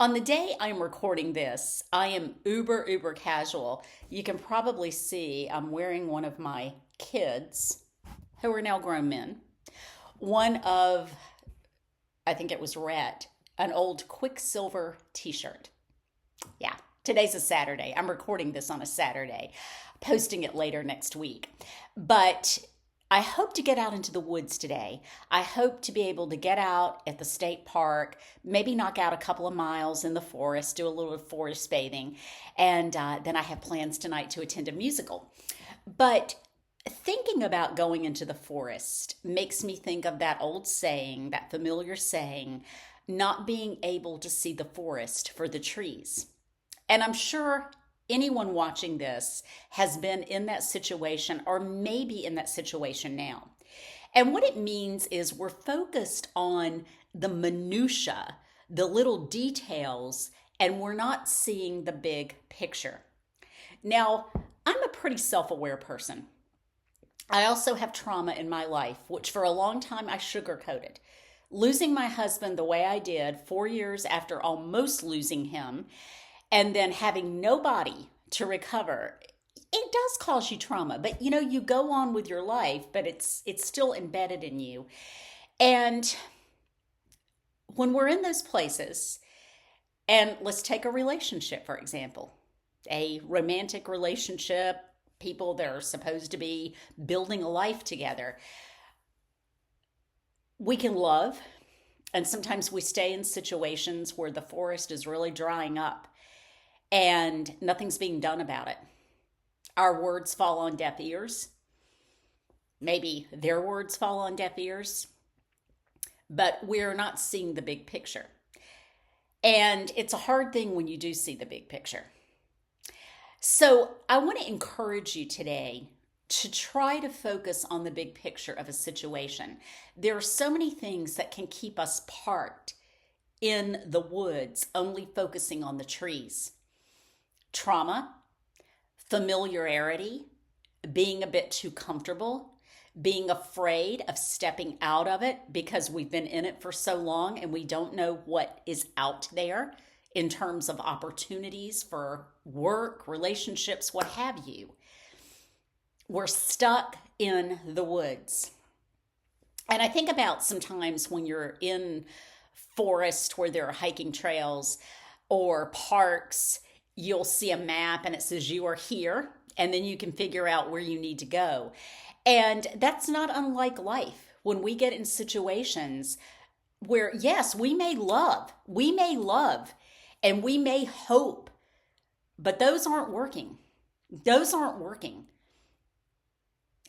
On the day I'm recording this, I am uber casual. You can probably see I'm wearing one of my kids, who are now grown men, one of, I think it was red, an old Quicksilver t shirt. Yeah, today's a Saturday. I'm recording this on a Saturday, posting it later next week. But I hope to get out into the woods today. I hope to be able to get out at the state park, maybe knock out a couple of miles in the forest, do a little forest bathing, and then I have plans tonight to attend a musical. But thinking about going into the forest makes me think of that old saying, that familiar saying, not being able to see the forest for the trees. And I'm sure anyone watching this has been in that situation or maybe in that situation now. And what it means is we're focused on the minutia, the little details, and we're not seeing the big picture. Now, I'm a pretty self-aware person. I also have trauma in my life, which for a long time I sugarcoated. Losing my husband the way I did 4 years after almost losing him, and then having nobody to recover, it does cause you trauma. But you go on with your life, but it's still embedded in you. And when we're in those places, and let's take a relationship, for example, a romantic relationship, people that are supposed to be building a life together, we can love, and sometimes we stay in situations where the forest is really drying up and nothing's being done about it. Our words fall on deaf ears. Maybe their words fall on deaf ears, but we're not seeing the big picture. And it's a hard thing when you do see the big picture. So I want to encourage you today to try to focus on the big picture of a situation. There are so many things that can keep us parked in the woods, only focusing on the trees. Trauma, familiarity, being a bit too comfortable, being afraid of stepping out of it because we've been in it for so long and we don't know what is out there in terms of opportunities for work, relationships, what have you. We're stuck in the woods. And I think about sometimes when you're in forest where there are hiking trails or parks, you'll see a map and it says you are here, and then you can figure out where you need to go. And that's not unlike life. When we get in situations where, yes, we may love, and we may hope, but those aren't working. Those aren't working.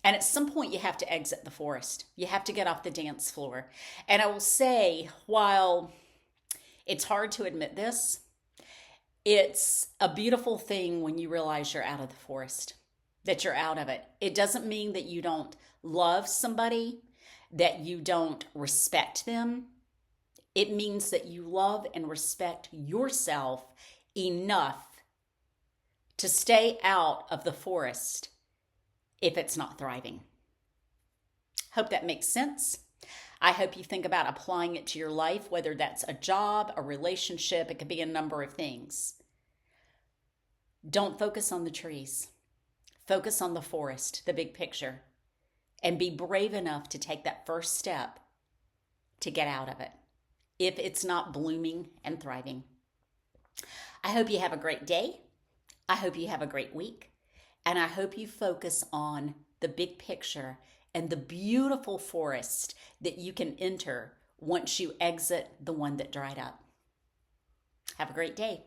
And at some point, you have to exit the forest. You have to get off the dance floor. And I will say, while it's hard to admit this, it's a beautiful thing when you realize you're out of the forest, that you're out of it. It doesn't mean that you don't love somebody, that you don't respect them. It means that you love and respect yourself enough to stay out of the forest if it's not thriving. Hope that makes sense. I hope you think about applying it to your life, whether that's a job, a relationship, it could be a number of things. Don't focus on the trees. Focus on the forest, the big picture, and be brave enough to take that first step to get out of it if it's not blooming and thriving. I hope you have a great day. I hope you have a great week. And I hope you focus on the big picture and the beautiful forest that you can enter once you exit the one that dried up. Have a great day.